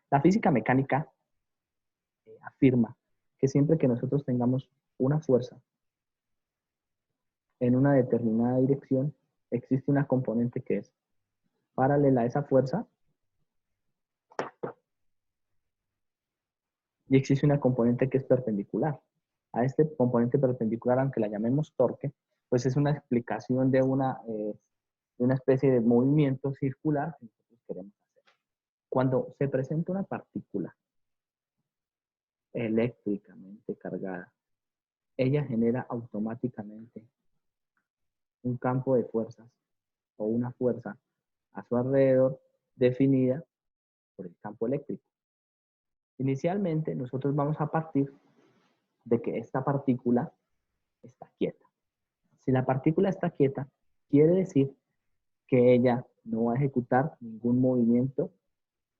La física mecánica afirma que siempre que nosotros tengamos una fuerza en una determinada dirección, existe una componente que es paralela a esa fuerza y existe una componente que es perpendicular. A este componente perpendicular, aunque la llamemos torque, pues es una explicación de una especie de movimiento circular que nosotros queremos hacer. Cuando se presenta una partícula eléctricamente cargada, ella genera automáticamente un campo de fuerzas o una fuerza a su alrededor definida por el campo eléctrico. Inicialmente nosotros vamos a partir de que esta partícula está quieta. Si la partícula está quieta, quiere decir que ella no va a ejecutar ningún movimiento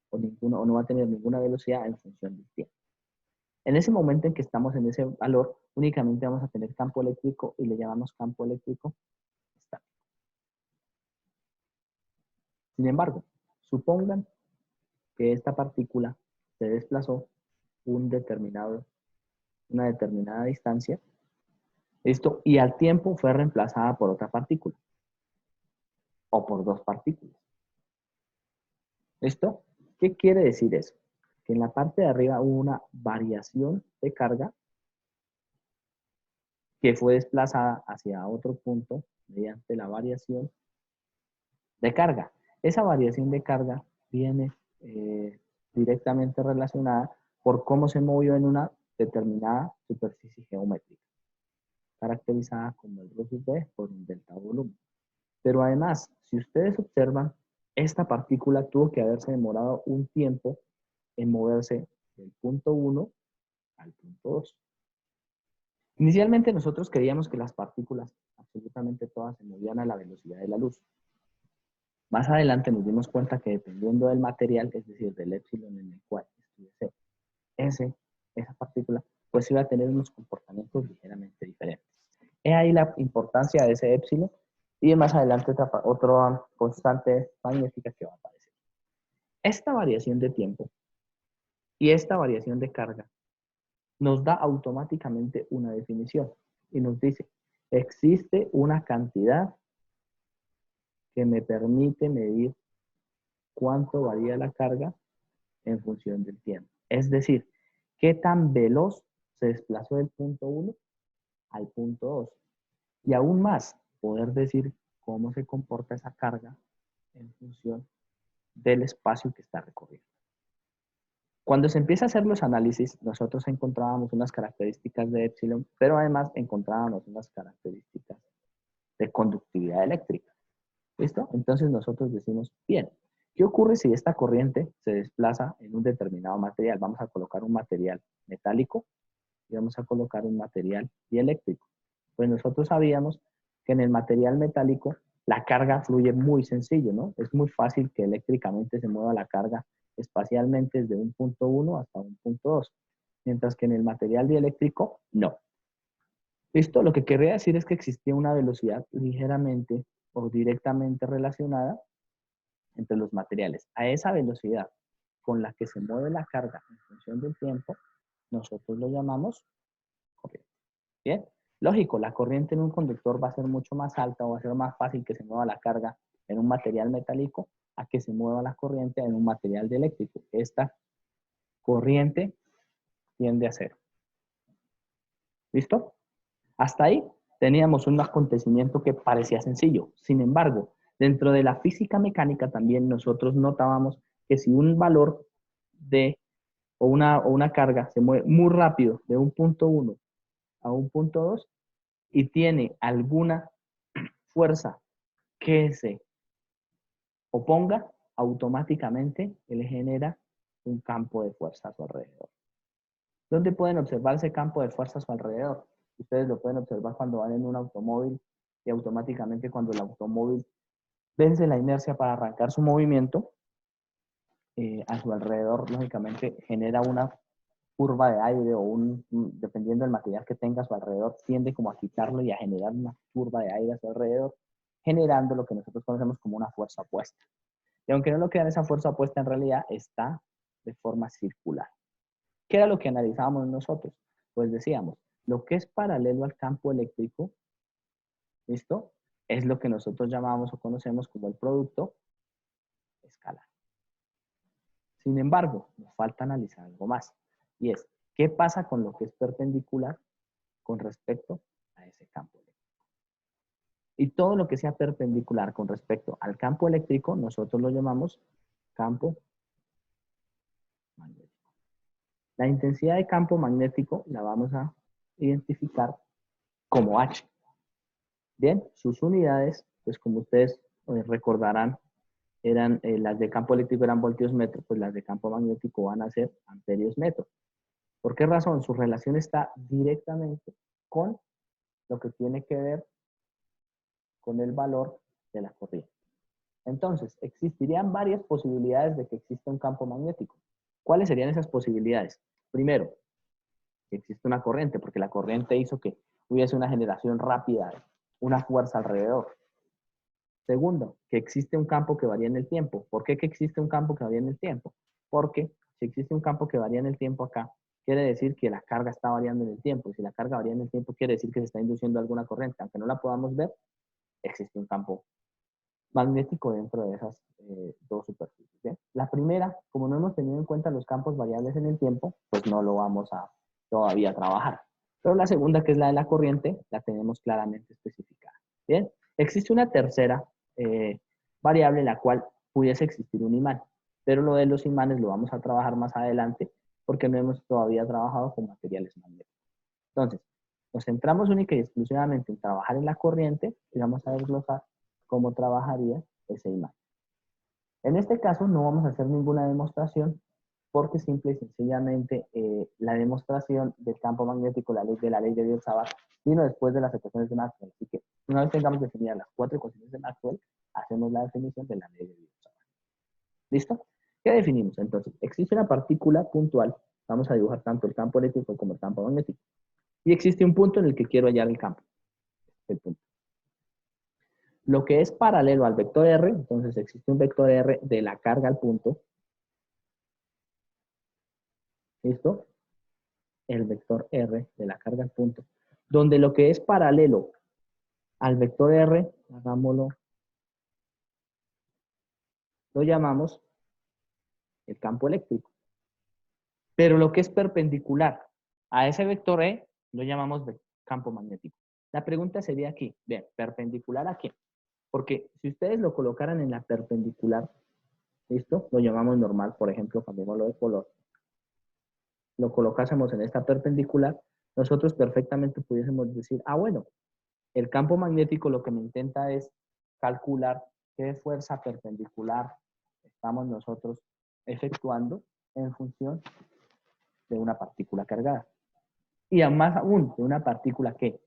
o no va a tener ninguna velocidad en función del tiempo. En ese momento en que estamos en ese valor, únicamente vamos a tener campo eléctrico y le llamamos campo eléctrico estático. Sin embargo, supongan que esta partícula se desplazó una determinada distancia, y al tiempo fue reemplazada por otra partícula o por dos partículas. ¿Esto? ¿Qué quiere decir eso? Que en la parte de arriba hubo una variación de carga que fue desplazada hacia otro punto mediante la variación de carga. Esa variación de carga viene directamente relacionada por cómo se movió en una determinada superficie geométrica, caracterizada como el ρ sub b por un delta volumen. Pero además, si ustedes observan, esta partícula tuvo que haberse demorado un tiempo en moverse del punto 1 al punto 2. Inicialmente nosotros creíamos que las partículas, absolutamente todas, se movían a la velocidad de la luz. Más adelante nos dimos cuenta que dependiendo del material, es decir, del épsilon en el cual estuviese esa partícula, pues iba a tener unos comportamientos ligeramente diferentes. Es ahí la importancia de ese épsilon y más adelante otra constante magnética que va a aparecer. Esta variación de tiempo y esta variación de carga nos da automáticamente una definición y nos dice, existe una cantidad que me permite medir cuánto varía la carga en función del tiempo. Es decir, qué tan veloz se desplazó del punto 1 al punto 2. Y aún más, poder decir cómo se comporta esa carga en función del espacio que está recorriendo. Cuando se empieza a hacer los análisis, nosotros encontrábamos unas características de épsilon, pero además encontrábamos unas características de conductividad eléctrica. ¿Listo? Entonces nosotros decimos, bien, ¿qué ocurre si esta corriente se desplaza en un determinado material? Vamos a colocar un material metálico y vamos a colocar un material dieléctrico. Pues nosotros sabíamos que en el material metálico la carga fluye muy sencillo, ¿no? Es muy fácil que eléctricamente se mueva la carga espacialmente desde un punto 1 hasta un punto 2, mientras que en el material dieléctrico, no. Esto lo que querría decir es que existía una velocidad ligeramente o directamente relacionada entre los materiales. A esa velocidad con la que se mueve la carga en función del tiempo, nosotros lo llamamos corriente. Bien, lógico, la corriente en un conductor va a ser mucho más alta o va a ser más fácil que se mueva la carga en un material metálico a que se mueva la corriente en un material dieléctrico. Esta corriente tiende a cero. ¿Listo? Hasta ahí teníamos un acontecimiento que parecía sencillo. Sin embargo, dentro de la física mecánica también nosotros notábamos que si un valor o una carga se mueve muy rápido de un punto 1 a un punto 2 y tiene alguna fuerza que se oponga, automáticamente él genera un campo de fuerza a su alrededor. ¿Dónde pueden observar ese campo de fuerza a su alrededor? Ustedes lo pueden observar cuando van en un automóvil y automáticamente cuando el automóvil vence la inercia para arrancar su movimiento, a su alrededor, lógicamente, genera una curva de aire o dependiendo del material que tenga a su alrededor, tiende como a quitarlo y a generar una curva de aire a su alrededor, generando lo que nosotros conocemos como una fuerza opuesta. Y aunque no lo crean, esa fuerza opuesta en realidad está de forma circular. ¿Qué era lo que analizábamos nosotros? Pues decíamos, lo que es paralelo al campo eléctrico, ¿listo? Es lo que nosotros llamamos o conocemos como el producto escalar. Sin embargo, nos falta analizar algo más, y es, ¿qué pasa con lo que es perpendicular con respecto a ese campo eléctrico? Y todo lo que sea perpendicular con respecto al campo eléctrico, nosotros lo llamamos campo magnético. La intensidad de campo magnético la vamos a identificar como H. Bien, sus unidades, pues como ustedes recordarán, eran las de campo eléctrico eran voltios metro, pues las de campo magnético van a ser amperios metro. ¿Por qué razón? Su relación está directamente con lo que tiene que ver con el valor de la corriente. Entonces, existirían varias posibilidades de que exista un campo magnético. ¿Cuáles serían esas posibilidades? Primero, que existe una corriente, porque la corriente hizo que hubiese una generación rápida, una fuerza alrededor. Segundo, que existe un campo que varía en el tiempo. ¿Por qué que existe un campo que varía en el tiempo? Porque si existe un campo que varía en el tiempo acá, quiere decir que la carga está variando en el tiempo. Y si la carga varía en el tiempo, quiere decir que se está induciendo alguna corriente. Aunque no la podamos ver, existe un campo magnético dentro de esas dos superficies. ¿Bien? La primera, como no hemos tenido en cuenta los campos variables en el tiempo, pues no lo vamos a todavía trabajar. Pero la segunda, que es la de la corriente, la tenemos claramente especificada. Bien, existe una tercera variable en la cual pudiese existir un imán, pero lo de los imanes lo vamos a trabajar más adelante porque no hemos todavía trabajado con materiales magnéticos. Entonces, nos centramos única y exclusivamente en trabajar en la corriente y vamos a desglosar cómo trabajaría ese imán. En este caso no vamos a hacer ninguna demostración porque simple y sencillamente la demostración del campo magnético, de la ley de Biot-Savart, vino después de las ecuaciones de Maxwell. Así que una vez tengamos definidas las 4 ecuaciones de Maxwell, hacemos la definición de la ley de Biot-Savart. ¿Listo? ¿Qué definimos? Entonces, existe una partícula puntual, vamos a dibujar tanto el campo eléctrico como el campo magnético, y existe un punto en el que quiero hallar el campo. El punto. Lo que es paralelo al vector R, entonces existe un vector R de la carga al punto. ¿Listo? El vector R de la carga al punto. Donde lo que es paralelo al vector R, hagámoslo, lo llamamos el campo eléctrico. Pero lo que es perpendicular a ese vector E, lo llamamos campo magnético. La pregunta sería aquí, bien, ¿perpendicular a qué? Porque si ustedes lo colocaran en la perpendicular, ¿listo? Lo llamamos normal, por ejemplo, cambiémoslo de color. Lo colocásemos en esta perpendicular, nosotros perfectamente pudiésemos decir, ah, bueno, el campo magnético lo que me intenta es calcular qué fuerza perpendicular estamos nosotros efectuando en función de una partícula cargada. Y más aún, de una partícula que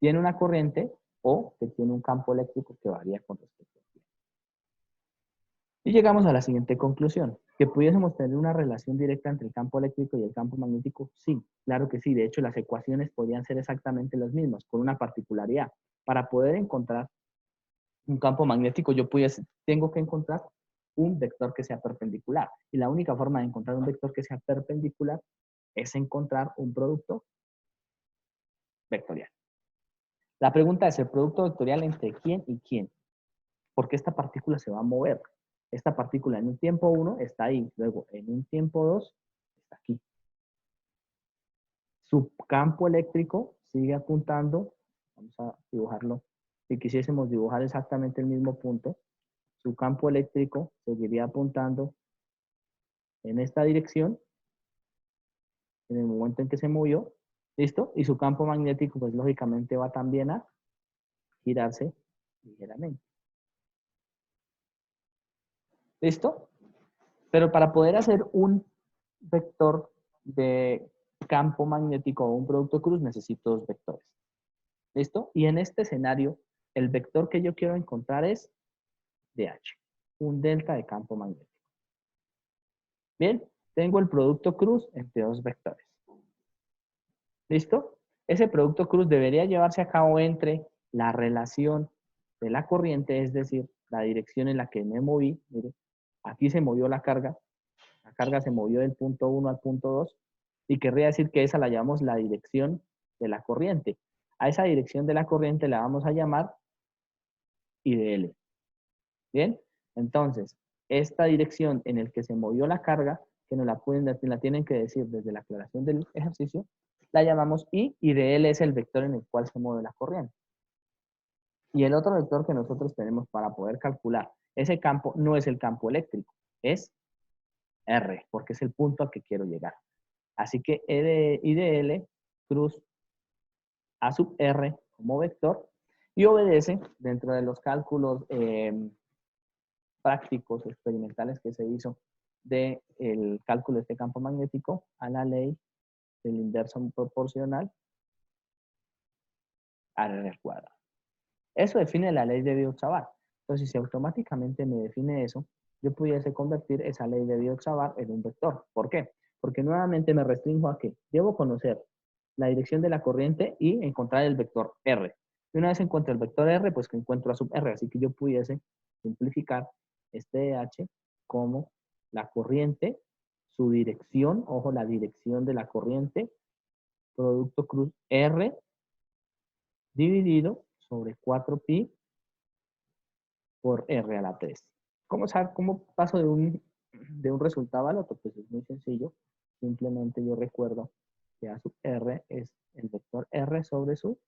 tiene una corriente o que tiene un campo eléctrico que varía con respecto al tiempo. Y llegamos a la siguiente conclusión, que pudiésemos tener una relación directa entre el campo eléctrico y el campo magnético. Sí, claro que sí. De hecho, las ecuaciones podrían ser exactamente las mismas, con una particularidad. Para poder encontrar un campo magnético, yo tengo que encontrar un vector que sea perpendicular. Y la única forma de encontrar un vector que sea perpendicular es encontrar un producto vectorial. La pregunta es, ¿el producto vectorial entre quién y quién? Porque esta partícula se va a mover. Esta partícula en un tiempo 1 está ahí, luego en un tiempo 2 está aquí. Su campo eléctrico sigue apuntando, vamos a dibujarlo, si quisiésemos dibujar exactamente el mismo punto, su campo eléctrico seguiría apuntando en esta dirección, en el momento en que se movió, ¿listo? Y su campo magnético, pues lógicamente va también a girarse ligeramente. ¿Listo? Pero para poder hacer un vector de campo magnético o un producto cruz necesito dos vectores. ¿Listo? Y en este escenario, el vector que yo quiero encontrar es DH, un delta de campo magnético. Bien, tengo el producto cruz entre dos vectores. ¿Listo? Ese producto cruz debería llevarse a cabo entre la relación de la corriente, es decir, la dirección en la que me moví. Mire, aquí se movió la carga, carga se movió del punto 1 al punto 2 y querría decir que esa la llamamos la dirección de la corriente. A esa dirección de la corriente la vamos a llamar IDL. ¿Bien? Entonces, esta dirección en la que se movió la carga, que nos la tienen que decir desde la aclaración del ejercicio, la llamamos I, y de L es el vector en el cual se mueve la corriente. Y el otro vector que nosotros tenemos para poder calcular ese campo no es el campo eléctrico, es R, porque es el punto al que quiero llegar. Así que I de L cruz A sub R como vector y obedece dentro de los cálculos prácticos, experimentales que se hizo del cálculo de este campo magnético a la ley del inverso proporcional a R al cuadrado. Eso define la ley de Biot-Savart. Entonces, si automáticamente me define eso, yo pudiese convertir esa ley de Biot-Savart en un vector. ¿Por qué? Porque nuevamente me restringo a que debo conocer la dirección de la corriente y encontrar el vector R. Y una vez encuentro el vector R, pues que encuentro a sub R. Así que yo pudiese simplificar este H como la corriente, su dirección, ojo, la dirección de la corriente, producto cruz R dividido sobre 4pi por R a la 3. ¿Cómo paso de un resultado al otro? Pues es muy sencillo. Simplemente yo recuerdo que A sub R es el vector R sobre su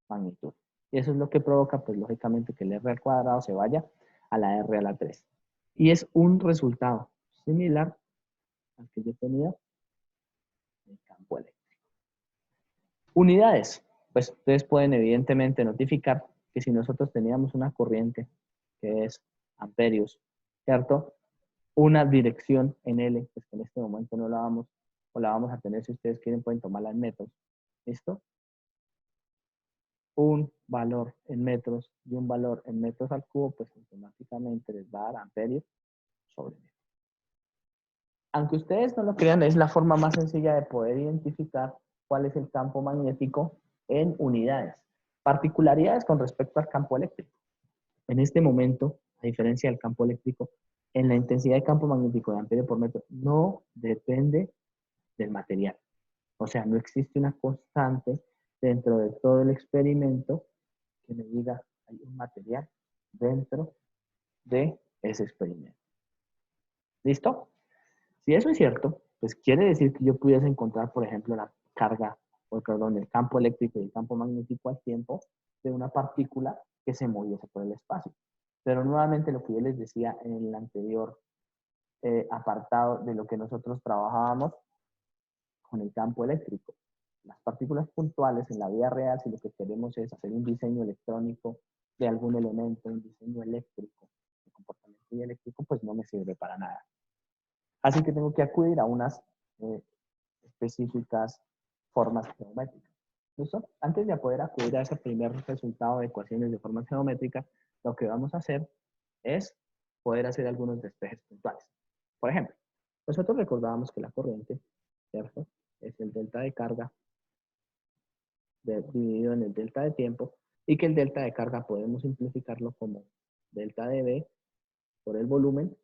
magnitud. Y eso es lo que provoca, pues lógicamente, que el R al cuadrado se vaya a la R a la 3. Y es un resultado similar al que yo tenía en el campo eléctrico. Unidades. Pues ustedes pueden evidentemente notificar que si nosotros teníamos una corriente que es amperios, ¿cierto? Una dirección en L, pues que en este momento no la vamos, o la vamos a tener, si ustedes quieren pueden tomarla en metros, ¿listo? Un valor en metros y un valor en metros al cubo, pues automáticamente les va a dar amperios sobre metros. Aunque ustedes no lo crean, es la forma más sencilla de poder identificar cuál es el campo magnético en unidades. Particularidades con respecto al campo eléctrico. En este momento, a diferencia del campo eléctrico, en la intensidad de campo magnético de amperio por metro no depende del material. O sea, no existe una constante dentro de todo el experimento que me diga hay un material dentro de ese experimento. ¿Listo? Si eso es cierto, pues quiere decir que yo pudiese encontrar, por ejemplo, la carga, o perdón, el campo eléctrico y el campo magnético al tiempo de una partícula que se moviese por el espacio. Pero nuevamente lo que yo les decía en el anterior apartado de lo que nosotros trabajábamos con el campo eléctrico. Las partículas puntuales en la vida real, si lo que queremos es hacer un diseño electrónico de algún elemento, un diseño eléctrico, de comportamiento eléctrico, pues no me sirve para nada. Así que tengo que acudir a unas específicas formas geométricas. ¿Listo? Antes de poder acudir a ese primer resultado de ecuaciones de formas geométricas, lo que vamos a hacer es poder hacer algunos despejes puntuales. Por ejemplo, nosotros recordábamos que la corriente, ¿cierto?, es el delta de carga dividido en el delta de tiempo, y que el delta de carga podemos simplificarlo como delta de V por el volumen,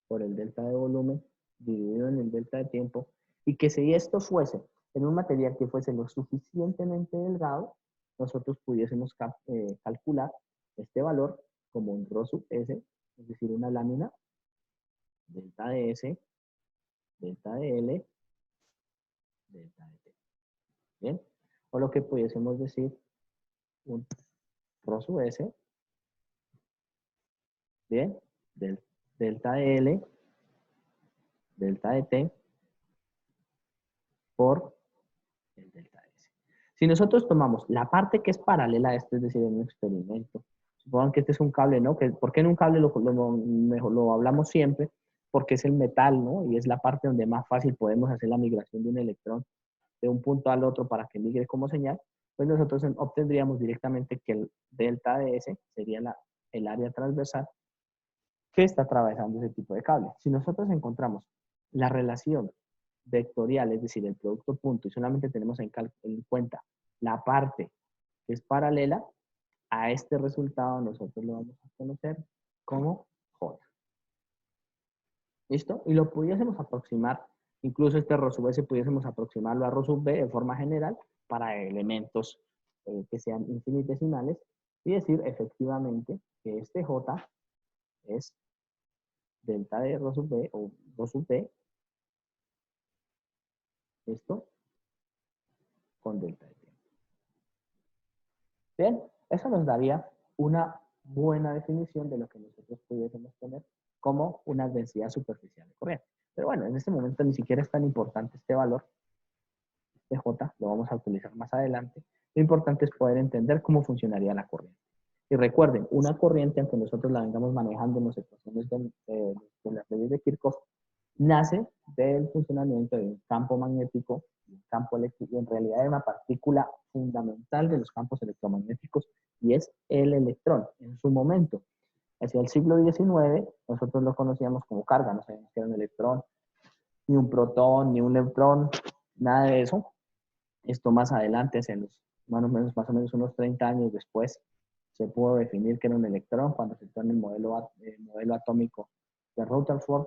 por el delta de volumen, dividido en el delta de tiempo, y que si esto fuese en un material que fuese lo suficientemente delgado, nosotros pudiésemos calcular este valor como un ρ sub S, es decir, una lámina, delta de S, delta de L, delta de T. ¿Bien? O lo que pudiésemos decir, un ρ sub S, ¿bien? Delta de L, delta de T, por el delta S. Si nosotros tomamos la parte que es paralela a esto, es decir, en un experimento, supongan que este es un cable, ¿no? ¿Por qué en un cable lo hablamos siempre? Porque es el metal, ¿no? Y es la parte donde más fácil podemos hacer la migración de un electrón de un punto al otro para que migre como señal. Pues nosotros obtendríamos directamente que el delta de S sería el área transversal que está atravesando ese tipo de cable. Si nosotros encontramos la relación vectorial, es decir, el producto punto, y solamente tenemos en cuenta la parte que es paralela a este resultado, nosotros lo vamos a conocer como J. ¿Listo? Y lo pudiésemos aproximar, incluso este ρ sub s pudiésemos aproximarlo a ρ sub b de forma general para elementos que sean infinitesimales y decir efectivamente que este j es delta de ρ sub b o ρ sub b, esto con delta de tiempo. Bien, eso nos daría una buena definición de lo que nosotros pudiésemos tener como una densidad superficial de corriente. Pero bueno, en este momento ni siquiera es tan importante este valor, este J, lo vamos a utilizar más adelante. Lo importante es poder entender cómo funcionaría la corriente. Y recuerden, una corriente, aunque nosotros la vengamos manejando en las ecuaciones de las leyes de Kirchhoff, nace del funcionamiento de un campo magnético y un campo eléctrico, y en realidad es una partícula fundamental de los campos electromagnéticos, y es el electrón. En su momento, hacia el siglo XIX, nosotros lo conocíamos como carga, no sabíamos que era un electrón, ni un protón, ni un neutrón, nada de eso. Esto más adelante, hacia los más o menos unos 30 años después, se pudo definir que era un electrón cuando se pone el modelo atómico de Rutherford.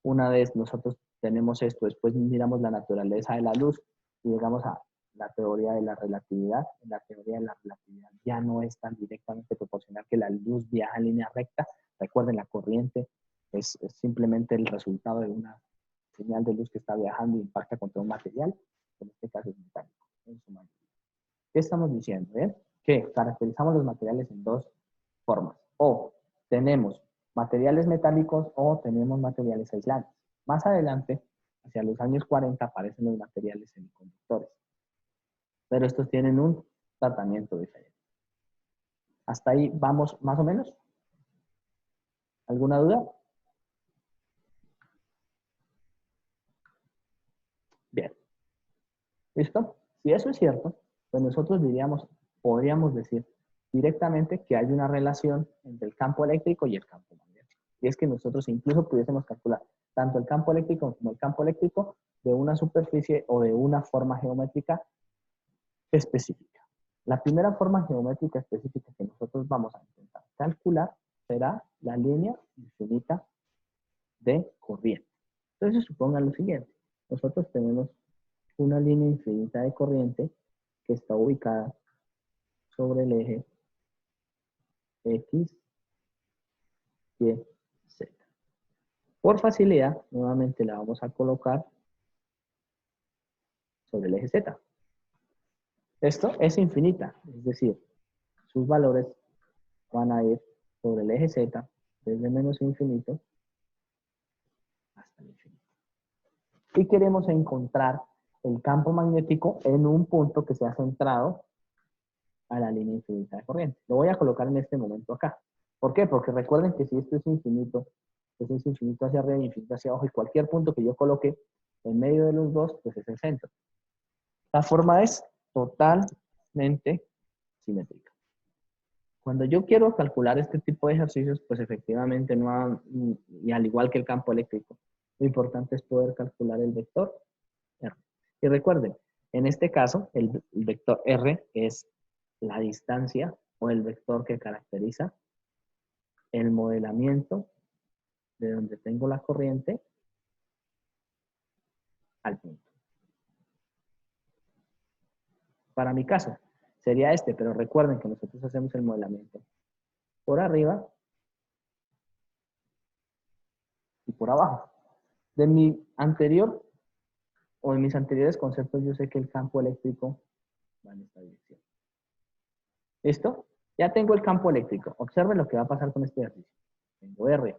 Una vez nosotros tenemos esto, después miramos la naturaleza de la luz y llegamos a la teoría de la relatividad. En la teoría de la relatividad ya no es tan directamente proporcional que la luz viaja en línea recta. Recuerden, la corriente es simplemente el resultado de una señal de luz que está viajando e impacta contra un material, en este caso es metálico, en su mayoría. ¿Qué estamos diciendo? Que caracterizamos los materiales en dos formas. O tenemos materiales metálicos o tenemos materiales aislantes. Más adelante, hacia los años 40, aparecen los materiales semiconductores. Pero estos tienen un tratamiento diferente. ¿Hasta ahí vamos más o menos? ¿Alguna duda? Bien. ¿Listo? Si eso es cierto, pues nosotros podríamos decir directamente que hay una relación entre el campo eléctrico y el campo magnético. Y es que nosotros incluso pudiésemos calcular tanto el campo eléctrico como el campo eléctrico de una superficie o de una forma geométrica específica. La primera forma geométrica específica que nosotros vamos a intentar calcular será la línea infinita de corriente. Entonces supongan lo siguiente, nosotros tenemos una línea infinita de corriente que está ubicada sobre el eje X, Y, Z. Por facilidad, nuevamente la vamos a colocar sobre el eje Z. Esto es infinita, es decir, sus valores van a ir sobre el eje Z desde menos infinito hasta el infinito. Y queremos encontrar el campo magnético en un punto que sea centrado a la línea infinita de corriente. Lo voy a colocar en este momento acá. ¿Por qué? Porque recuerden que si esto es infinito hacia arriba y infinito hacia abajo, y cualquier punto que yo coloque en medio de los dos, pues es el centro. La forma es totalmente simétrica. Cuando yo quiero calcular este tipo de ejercicios, pues efectivamente no, y al igual que el campo eléctrico, lo importante es poder calcular el vector R. Y recuerden, en este caso, el vector R es la distancia o el vector que caracteriza el modelamiento de donde tengo la corriente al punto. Para mi caso, sería este, pero recuerden que nosotros hacemos el modelamiento por arriba y por abajo. De mi anterior o de mis anteriores conceptos, yo sé que el campo eléctrico va en esta dirección. ¿Listo? Ya tengo el campo eléctrico. Observen lo que va a pasar con este ejercicio. Tengo R.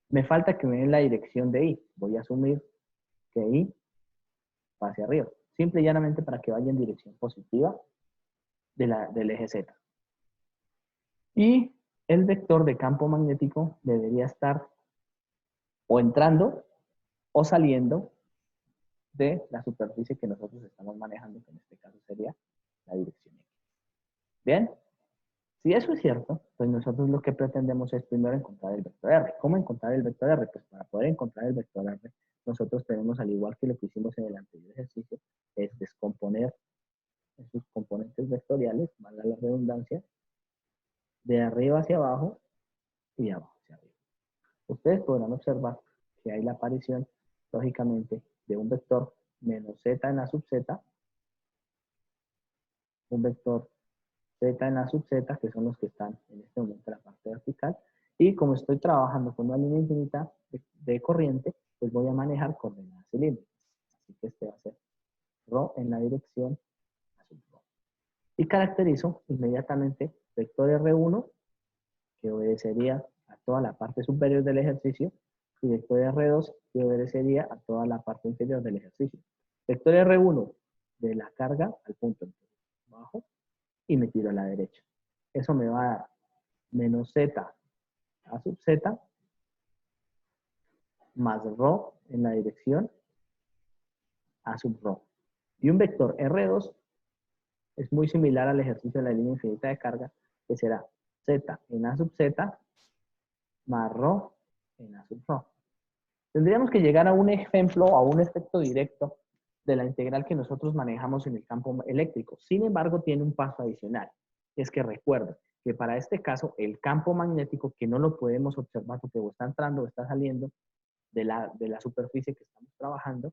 Me falta que me den la dirección de I. Voy a asumir que I va hacia arriba. Simple y llanamente para que vaya en dirección positiva del eje Z. Y el vector de campo magnético debería estar o entrando o saliendo de la superficie que nosotros estamos manejando, que en este caso sería la dirección X. ¿Bien? Si eso es cierto, pues nosotros lo que pretendemos es primero encontrar el vector R. ¿Cómo encontrar el vector R? Pues para poder encontrar el vector R, nosotros tenemos, al igual que lo que hicimos en el anterior ejercicio, es descomponer en sus componentes vectoriales, valga la redundancia, de arriba hacia abajo y de abajo hacia arriba. Ustedes podrán observar que hay la aparición, lógicamente, de un vector menos z en la sub z, un vector z en la sub z, que son los que están en este momento en la parte vertical, y como estoy trabajando con una línea infinita de corriente, pues voy a manejar coordenadas cilíndricas. Así que este va a ser ρ en la dirección a sub ρ. Y caracterizo inmediatamente vector R1, que obedecería a toda la parte superior del ejercicio, y vector R2, que obedecería a toda la parte inferior del ejercicio. Vector R1 de la carga al punto bajo, y me tiro a la derecha. Eso me va a dar menos z a sub z más ρ en la dirección a sub ρ. Y un vector R2 es muy similar al ejercicio de la línea infinita de carga, que será z en a sub z más ρ en a sub ρ. Tendríamos que llegar a un ejemplo, a un efecto directo de la integral que nosotros manejamos en el campo eléctrico. Sin embargo, tiene un paso adicional. Es que recuerda que para este caso, el campo magnético, que no lo podemos observar porque o está entrando o está saliendo de la superficie que estamos trabajando,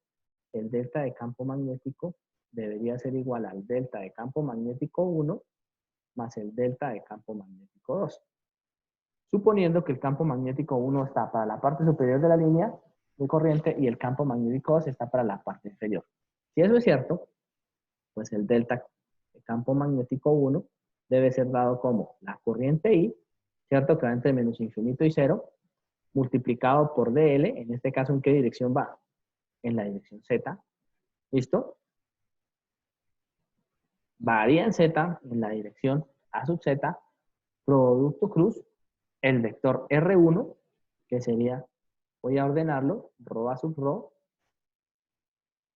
el delta de campo magnético debería ser igual al delta de campo magnético 1 más el delta de campo magnético 2. Suponiendo que el campo magnético 1 está para la parte superior de la línea de corriente y el campo magnético 2 está para la parte inferior. Si eso es cierto, pues el delta de campo magnético 1 debe ser dado como la corriente I, ¿cierto? Que va entre menos infinito y 0, multiplicado por dl, en este caso, ¿en qué dirección va? En la dirección z, ¿listo? Varía en z, en la dirección a sub z, producto cruz, el vector R1, que sería, voy a ordenarlo, ρ a sub ρ,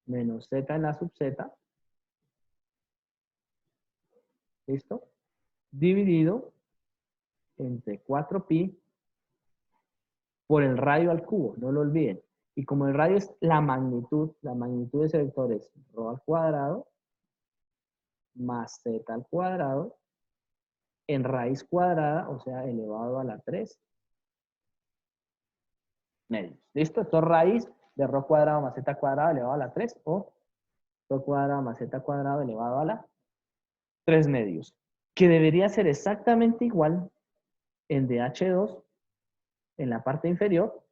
menos z en la sub z, ¿listo? Dividido entre 4pi por el radio al cubo, no lo olviden. Y como el radio es la magnitud de ese vector es ρ al cuadrado más z al cuadrado en raíz cuadrada, o sea, elevado a la 3 medios. ¿Listo? Esto es raíz de ρ cuadrado más z cuadrado elevado a la 3 o ρ cuadrado más z cuadrado elevado a la 3 medios. Que debería ser exactamente igual en DH2 en la parte inferior,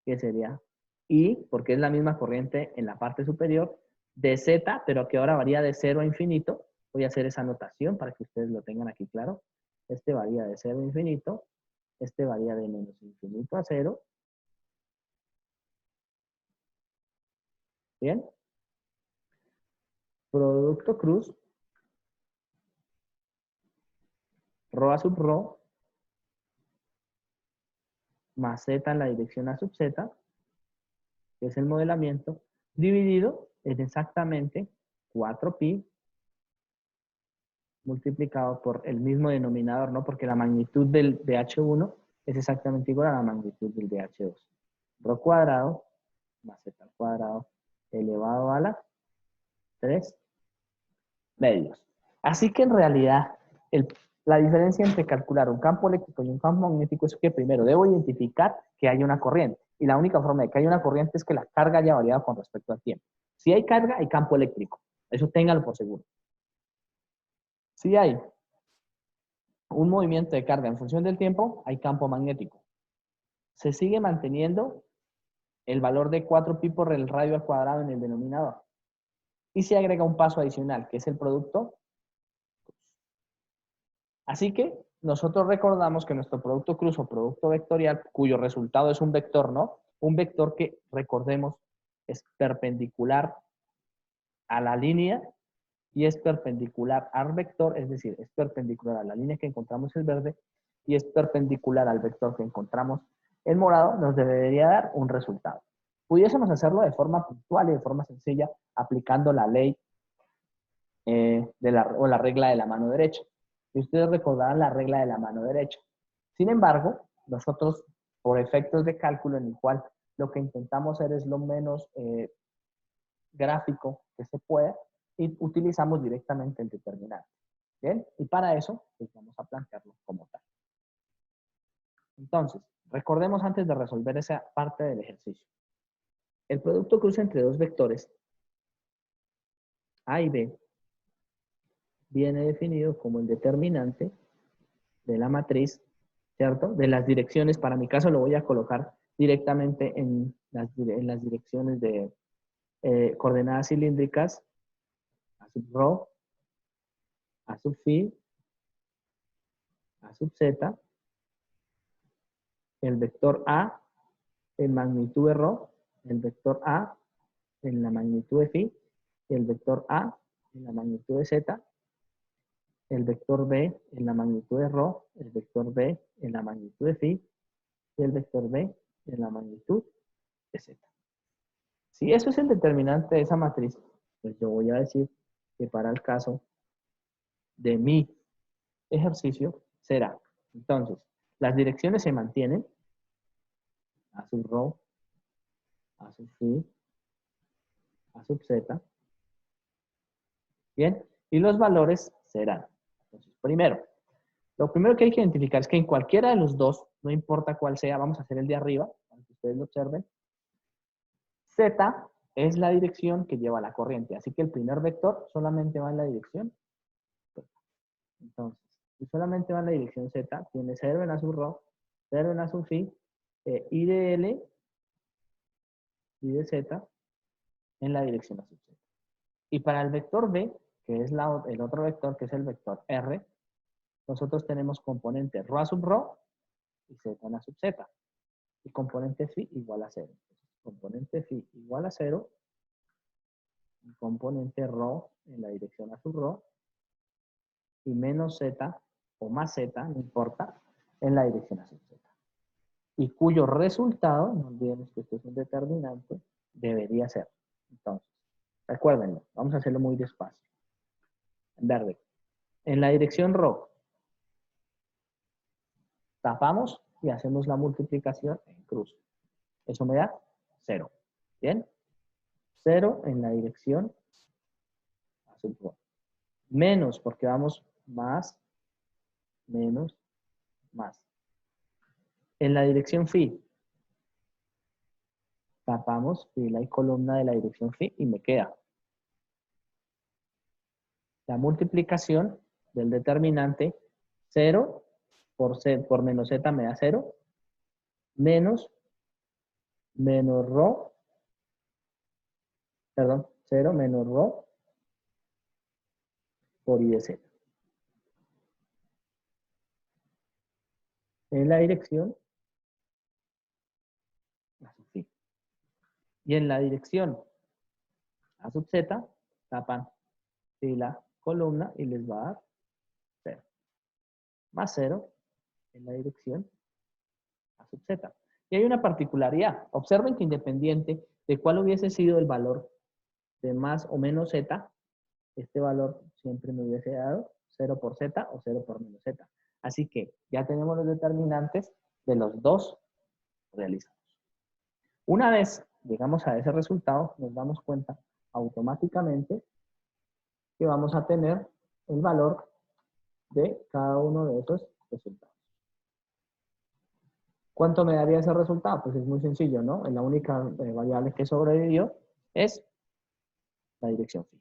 que sería I, porque es la misma corriente en la parte superior, de Z, pero que ahora varía de 0 a infinito. Voy a hacer esa anotación para que ustedes lo tengan aquí claro. Este varía de 0 a infinito, este varía de menos infinito a 0. Bien. Producto cruz, ρ a sub ρ, más Z en la dirección a sub Z, que es el modelamiento, dividido en exactamente 4pi multiplicado por el mismo denominador, ¿no? Porque la magnitud del DH1 es exactamente igual a la magnitud del DH2. Rho cuadrado más z al cuadrado elevado a la 3 medios. Así que en realidad la diferencia entre calcular un campo eléctrico y un campo magnético es que primero debo identificar que hay una corriente. Y la única forma de que haya una corriente es que la carga haya variado con respecto al tiempo. Si hay carga, hay campo eléctrico. Eso ténganlo por seguro. Si hay un movimiento de carga en función del tiempo, hay campo magnético. Se sigue manteniendo el valor de 4pi por el radio al cuadrado en el denominador. Y se agrega un paso adicional, que es el producto. Así que nosotros recordamos que nuestro producto cruz o producto vectorial, cuyo resultado es un vector, ¿no? Un vector que, recordemos, es perpendicular a la línea y es perpendicular al vector, es decir, es perpendicular a la línea que encontramos en verde y es perpendicular al vector que encontramos en morado, nos debería dar un resultado. Pudiésemos hacerlo de forma puntual y de forma sencilla aplicando la ley o la regla de la mano derecha. Y ustedes recordarán la regla de la mano derecha. Sin embargo, nosotros, por efectos de cálculo en el cual lo que intentamos hacer es lo menos gráfico que se pueda, y utilizamos directamente el determinante. ¿Bien? Y para eso, pues vamos a plantearlo como tal. Entonces, Recordemos antes de resolver esa parte del ejercicio. El producto cruce entre dos vectores, A y B, viene definido como el determinante de la matriz, ¿cierto? De las direcciones, para mi caso lo voy a colocar directamente en las direcciones de coordenadas cilíndricas, A sub rho, A sub phi, A sub z, el vector A en magnitud de rho, el vector A en la magnitud de phi, y el vector A en la magnitud de z, el vector B en la magnitud de rho, el vector B en la magnitud de phi, y el vector B en la magnitud de z. Si eso es el determinante de esa matriz, pues yo voy a decir que para el caso de mi ejercicio será, entonces, las direcciones se mantienen, A sub rho, A sub phi, A sub z, bien, y los valores serán, entonces, primero, lo primero que hay que identificar es que en cualquiera de los dos, no importa cuál sea, vamos a hacer el de arriba, para que ustedes lo observen, z es la dirección que lleva la corriente, así que el primer vector solamente va en la dirección z. Entonces, si solamente va en la dirección z, tiene 0 en A sub rho, 0 en A sub phi, y de L y de z en la dirección A sub z. Y para el vector b, que es el otro vector, que es el vector r, nosotros tenemos componente rho A sub rho y z en A sub z. Y componente phi igual a 0. Componente phi igual a 0, y componente rho en la dirección A sub rho, y menos z o más z, no importa, en la dirección A sub z. Y cuyo resultado, no olvidemos que esto es un determinante, debería ser. Entonces, recuérdenlo, vamos a hacerlo muy despacio. En verde. En la dirección rho, tapamos y hacemos la multiplicación en cruz. Eso me da 0. ¿Bien? 0 en la dirección A sub rho. Menos, porque vamos más, menos, más. En la dirección phi, tapamos fila y columna de la dirección phi y me queda la multiplicación del determinante 0 por menos z me da 0, menos rho, perdón, 0 menos rho por I de z. En la dirección A sub phi. Y en la dirección A sub z, tapan fila, columna y les va a dar 0. Más 0 en la dirección A sub z. Y hay una particularidad. Observen que independiente de cuál hubiese sido el valor de más o menos z, este valor siempre me hubiese dado 0 por z o 0 por menos z. Así que ya tenemos los determinantes de los dos realizados. Una vez llegamos a ese resultado, nos damos cuenta automáticamente que vamos a tener el valor de cada uno de esos resultados. ¿Cuánto me daría ese resultado? Pues es muy sencillo, ¿no? La única variable que sobrevivió es la dirección phi.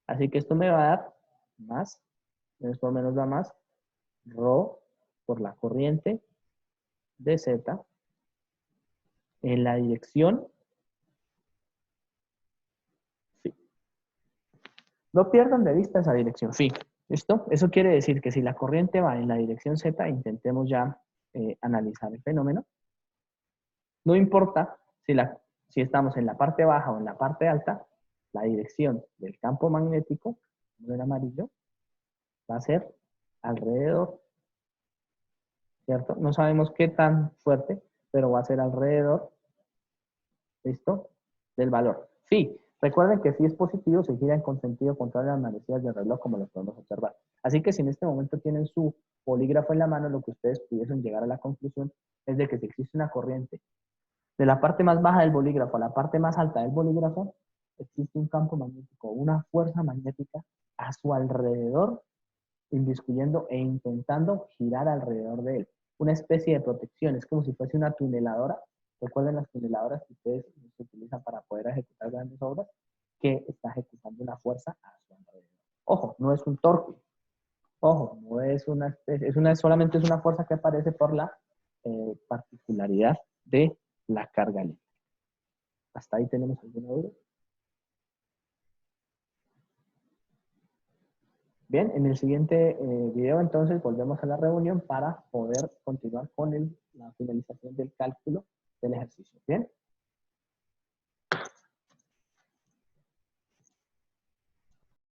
Así que esto me va a dar más, menos por menos da más, rho por la corriente de z en la dirección phi. No pierdan de vista esa dirección phi. ¿Listo? Eso quiere decir que si la corriente va en la dirección z, intentemos ya analizar el fenómeno. No importa si estamos en la parte baja o en la parte alta, la dirección del campo magnético, como el amarillo, va a ser alrededor, ¿cierto? No sabemos qué tan fuerte, pero va a ser alrededor, ¿listo? Del valor. Phi. Recuerden que si es positivo, se gira con sentido contrario a las manecillas del reloj, como lo podemos observar. Así que si en este momento tienen su bolígrafo en la mano, lo que ustedes pudiesen llegar a la conclusión es de que si existe una corriente de la parte más baja del bolígrafo a la parte más alta del bolígrafo, existe un campo magnético, una fuerza magnética a su alrededor, inmiscuyendo e intentando girar alrededor de él. una especie de protección, es como si fuese una tuneladora. Recuerden las tuneladoras que ustedes se utilizan para poder ejecutar grandes obras, que está ejecutando una fuerza a su alrededor. Ojo, no es un torque. Ojo, no es una especie, solamente es una fuerza que aparece por la particularidad de la carga eléctrica. ¿Hasta ahí tenemos alguna duda? Bien, en el siguiente video entonces volvemos a la reunión para poder continuar con la finalización del cálculo del ejercicio.